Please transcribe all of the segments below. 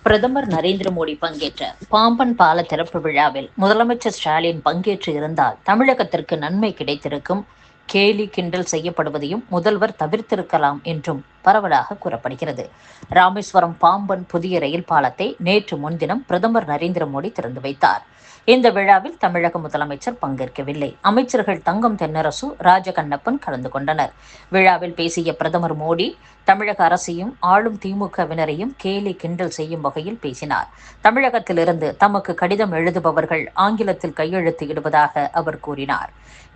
பிரதமர் நரேந்திர மோடி பங்கேற்ற பாம்பன் பால திறப்பு விழாவில் முதலமைச்சர் ஸ்டாலின் பங்கேற்று இருந்தால் தமிழகத்திற்கு நன்மை கிடைத்திருக்கும். கேலி கிண்டல் செய்யப்படுவதையும் முதல்வர் தவிர்த்திருக்கலாம் என்றும் பரவலாக கூறப்படுகிறது. ராமேஸ்வரம் பாம்பன் புதிய ரயில் பாலத்தை நேற்று முன்தினம் பிரதமர் நரேந்திர மோடி திறந்து வைத்தார். இந்த விழாவில் தமிழக முதலமைச்சர் பங்கேற்கவில்லை. அமைச்சர்கள் தங்கம் தென்னரசு, ராஜகண்ணப்பன் கலந்து கொண்டனர். விழாவில் பேசிய பிரதமர் மோடி தமிழக அரசையும் ஆளும் திமுகவினரையும் கேலி கிண்டல் செய்யும் வகையில் பேசினார். தமிழகத்திலிருந்து தமக்கு கடிதம் எழுதுபவர்கள் ஆங்கிலத்தில் கையெழுத்து இடுவதாக அவர் கூறினார்.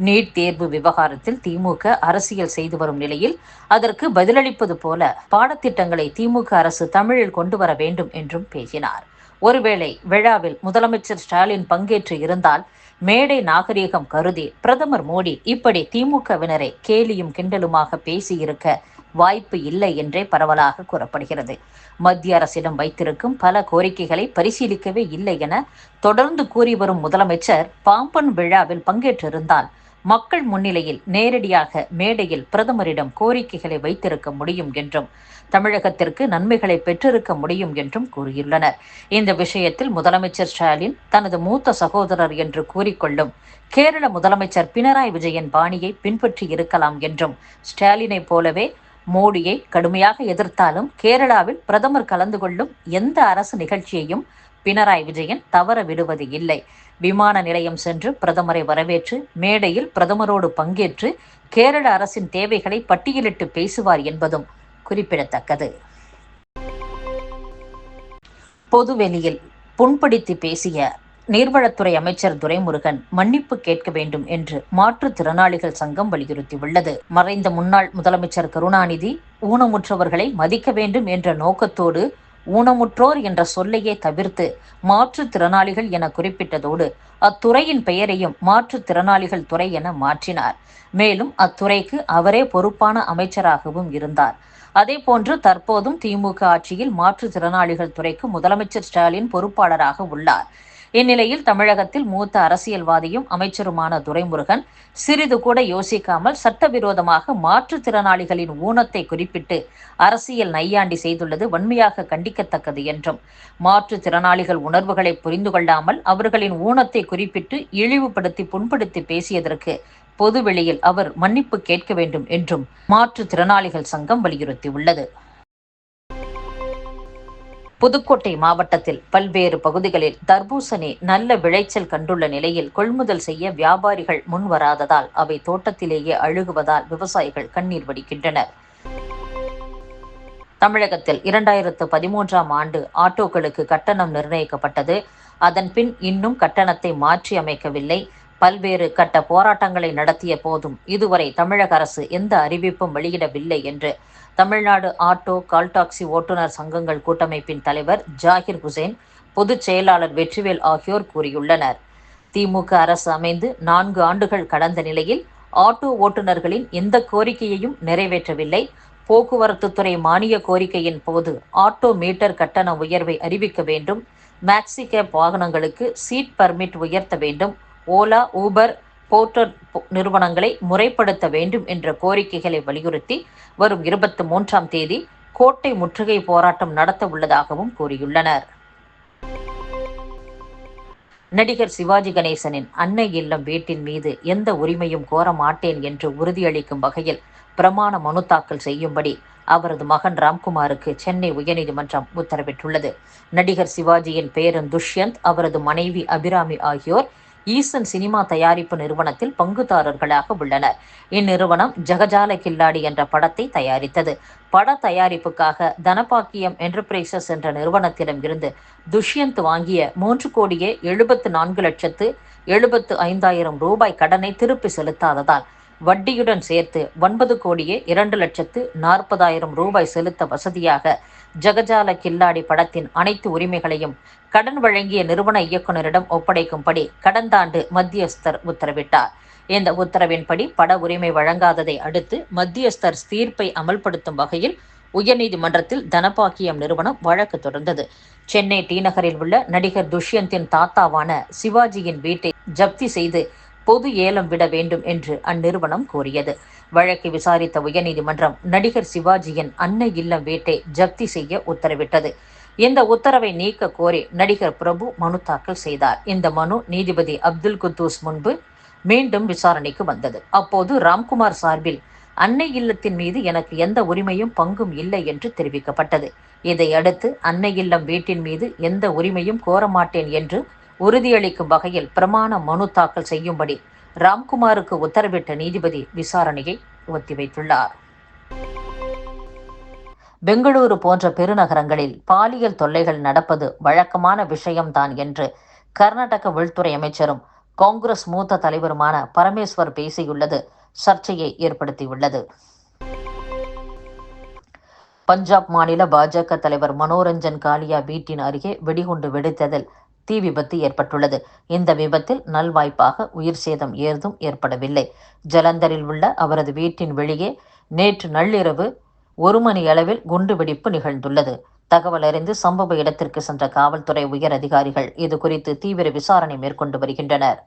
நீட் தேர்வு விவகாரத்தில் திமுக அரசியல் செய்து வரும் நிலையில் அதற்கு பதிலளிப்பது போல பாடத்திட்டங்களை திமுக அரசு தமிழில் கொண்டு வர வேண்டும் என்றும் பேசினார். ஒருவேளை விழாவில் முதலமைச்சர் ஸ்டாலின் பங்கேற்று இருந்தால் மேடை நாகரீகம் கருதி பிரதமர் மோடி இப்படி திமுகவினரை கேலியும் கிண்டலுமாக பேசியிருக்க வாய்ப்பு இல்லை என்றே பரவலாக கூறப்படுகிறது. மத்திய அரசிடம் வைத்திருக்கும் பல கோரிக்கைகளை பரிசீலிக்கவே இல்லை என தொடர்ந்து கூறி வரும் முதலமைச்சர் பாம்பன் விழாவில் பங்கேற்றிருந்தால் மக்கள் முன்னிலையில் நேரடியாக மேடையில் பிரதமரிடம் கோரிக்கைகளை வைத்திருக்க முடியும் என்றும் தமிழகத்திற்கு நன்மைகளை பெற்றிருக்க முடியும் என்றும் கூறியுள்ளனர். இந்த விஷயத்தில் முதலமைச்சர் ஸ்டாலின் தனது மூத்த சகோதரர் என்று கூறிக்கொள்ளும் கேரள முதலமைச்சர் பினராயி விஜயன் பாணியை பின்பற்றி இருக்கலாம் என்றும், ஸ்டாலினை போலவே மோடியை கடுமையாக எதிர்த்தாலும் கேரளாவில் பிரதமர் கலந்து கொள்ளும் எந்த அரசு நிகழ்ச்சியையும் பினராயி விஜயன் தவற விடுவது இல்லை. விமான நிலையம் சென்று பிரதமரை வரவேற்று மேடையில் பிரதமரோடு பங்கேற்று கேரள அரசின் தேவைகளை பட்டியலிட்டு பேசுவார் என்பதும் குறிப்பிடத்தக்கது. பொதுவெளியில் புண்படுத்தி பேசிய நீர்வளத்துறை அமைச்சர் துரைமுருகன் மன்னிப்பு கேட்க வேண்டும் என்று மாற்றுத்திறனாளிகள் சங்கம் வலியுறுத்தியுள்ளது. மறைந்த முன்னாள் முதலமைச்சர் கருணாநிதி ஊனமுற்றவர்களை மதிக்க வேண்டும் என்ற நோக்கத்தோடு ஊனமுற்றோர் என்ற சொல்லையே தவிர்த்து மாற்றுத்திறனாளிகள் என குறிப்பிட்டதோடு அத்துறையின் பெயரையும் மாற்றுத்திறனாளிகள் துறை என மாற்றினார். மேலும் அத்துறைக்கு அவரே பொறுப்பான அமைச்சராகவும் இருந்தார். அதேபோன்று தற்போதும் திமுக ஆட்சியில் மாற்றுத்திறனாளிகள் துறைக்கு முதலமைச்சர் ஸ்டாலின் பொறுப்பாளராக உள்ளார். இந்நிலையில் தமிழகத்தில் மூத்த அரசியல்வாதியும் அமைச்சருமான துரைமுருகன் சிறிது கூட யோசிக்காமல் சட்டவிரோதமாக மாற்றுத்திறனாளிகளின் ஊனத்தை குறிப்பிட்டு அரசியல் நையாண்டி செய்துள்ளது வன்மையாக கண்டிக்கத்தக்கது என்றும், மாற்றுத்திறனாளிகள் உணர்வுகளை புரிந்து கொள்ளாமல் அவர்களின் ஊனத்தை குறிப்பிட்டு இழிவுபடுத்தி புண்படுத்தி பேசியதற்கு பொதுவெளியில் அவர் மன்னிப்பு கேட்க வேண்டும் என்றும் மாற்றுத்திறனாளிகள் சங்கம் வலியுறுத்தியுள்ளது. புதுக்கோட்டை மாவட்டத்தில் பல்வேறு பகுதிகளில் தர்பூசணி நல்ல விளைச்சல் கண்டுள்ள நிலையில் கொள்முதல் செய்ய வியாபாரிகள் முன்வராததால் அவை தோட்டத்திலேயே அழுகுவதால் விவசாயிகள் கண்ணீர் வடிக்கின்றனர். தமிழகத்தில் 2013ஆம் ஆண்டு ஆட்டோக்களுக்கு கட்டணம் நிர்ணயிக்கப்பட்டது. அதன்பின் இன்னும் கட்டணத்தை மாற்றி அமைக்கவில்லை. பல்வேறு கட்ட போராட்டங்களை நடத்திய போதும் இதுவரை தமிழக அரசு எந்த அறிவிப்பும் வெளியிடவில்லை என்று தமிழ்நாடு ஆட்டோ கால் டாக்ஸி ஓட்டுநர் சங்கங்கள் கூட்டமைப்பின் தலைவர் ஜாகிர் ஹுசேன், பொதுச் செயலாளர் வெற்றிவேல் ஆகியோர் கூறியுள்ளனர். திமுக அரசு அமைந்து 4 ஆண்டுகள் கடந்த நிலையில் ஆட்டோ ஓட்டுநர்களின் எந்த கோரிக்கையையும் நிறைவேற்றவில்லை. போக்குவரத்து துறை மானிய கோரிக்கையின் போது ஆட்டோ மீட்டர் கட்டண உயர்வை அறிவிக்க வேண்டும், மேக்ஸி கேப் வாகனங்களுக்கு சீட் பர்மிட் உயர்த்த வேண்டும், ஓலா, ஊபர், போர்ட்டர் நிறுவனங்களை முறைப்படுத்த வேண்டும் என்ற கோரிக்கைகளை வலியுறுத்தி வரும் 23ஆம் தேதி கோட்டை முற்றுகை போராட்டம் நடத்த உள்ளதாகவும் கூறியுள்ளனர். நடிகர் சிவாஜி கணேசனின் அன்னை இல்லம் வீட்டின் மீது எந்த உரிமையும் கோர மாட்டேன் என்று உறுதியளிக்கும் வகையில் பிரமாண மனு தாக்கல் செய்யும்படி அவரது மகன் ராம்குமாருக்கு சென்னை உயர்நீதிமன்றம் உத்தரவிட்டுள்ளது. நடிகர் சிவாஜியின் பேரன் துஷ்யந்த், அவரது மனைவி அபிராமி ஆகியோர் ஈசன் சினிமா தயாரிப்பு நிறுவனத்தில் பங்குதாரர்களாக உள்ளனர். இந்நிறுவனம் ஜகஜால கில்லாடி என்ற படத்தை தயாரித்தது. பட தயாரிப்புக்காக தனபாக்கியம் என்டர்பிரைசஸ் என்ற நிறுவனத்திடம் இருந்து துஷ்யந்த் வாங்கிய 3,74,75,000 ரூபாய் கடனை திருப்பி செலுத்தாததால் வட்டியுடன் சேர்த்து 9,02,40,000 ரூபாய் செலுத்த வசதியாக ஜகஜால கில்லாடி படத்தின் அனைத்து உரிமைகளையும் கடன் வழங்கிய நிறுவன இயக்குநரிடம் ஒப்படைக்கும்படி கடந்த ஆண்டு மத்தியஸ்தர் உத்தரவிட்டார். இந்த உத்தரவின்படி பட உரிமை வழங்காததை அடுத்து மத்தியஸ்தர் தீர்ப்பை அமல்படுத்தும் வகையில் உயர்நீதிமன்றத்தில் தனபாக்கியம் நிறுவனம் வழக்கு தொடர்ந்தது. சென்னை டி நகரில் உள்ள நடிகர் துஷ்யந்தின் தாத்தாவான சிவாஜியின் வீட்டை ஜப்தி செய்து பொது ஏலம் விட வேண்டும் என்று அந்நிறுவனம் கோரியது. வழக்கை விசாரித்த உயர்நீதிமன்றம் நடிகர் சிவாஜியின் அன்னை இல்லம் வீட்டை ஜப்தி செய்ய உத்தரவிட்டது. இந்த உத்தரவை நீக்க கோரி நடிகர் பிரபு மனு தாக்கல் செய்தார். இந்த மனு நீதிபதி அப்துல் குத்தூஸ் முன்பு மீண்டும் விசாரணைக்கு வந்தது. அப்போது ராம்குமார் சார்பில் அன்னை இல்லத்தின் மீது எனக்கு எந்த உரிமையும் பங்கும் இல்லை என்று தெரிவிக்கப்பட்டது. இதையடுத்து அன்னை இல்லம் வீட்டின் மீது எந்த உரிமையும் கோரமாட்டேன் என்று உறுதியளிக்கும் வகையில் பிரமாண மனு தாக்கல் செய்யும்படி ராம்குமாருக்கு உத்தரவிட்ட நீதிபதி விசாரணையை ஒத்திவைத்துள்ளார். பெங்களூரு போன்ற பெருநகரங்களில் பாலியல் தொல்லைகள் நடப்பது வழக்கமான விஷயம்தான் என்று கர்நாடக உள்துறை அமைச்சரும் காங்கிரஸ் மூத்த தலைவருமான பரமேஸ்வர் பேசியுள்ளது சர்ச்சையை ஏற்படுத்தியுள்ளது. பஞ்சாப் மாநில பாஜக தலைவர் மனோரஞ்சன் காலியா வீட்டின் அருகே வெடிகுண்டு வெடித்ததில் தீ விபத்து ஏற்பட்டுள்ளது. இந்த விபத்தில் நல்வாய்ப்பாக உயிர் சேதம் ஏதும் ஏற்படவில்லை. ஜலந்தரில் உள்ள அவரது வீட்டின் வெளியே நேற்று நள்ளிரவு 1 மணி அளவில் குண்டுவெடிப்பு நிகழ்ந்துள்ளது. தகவல் அறிந்து சம்பவ இடத்திற்கு சென்ற காவல்துறை உயர் அதிகாரிகள் இது குறித்து தீவிர விசாரணை மேற்கொண்டு வருகின்றனர்.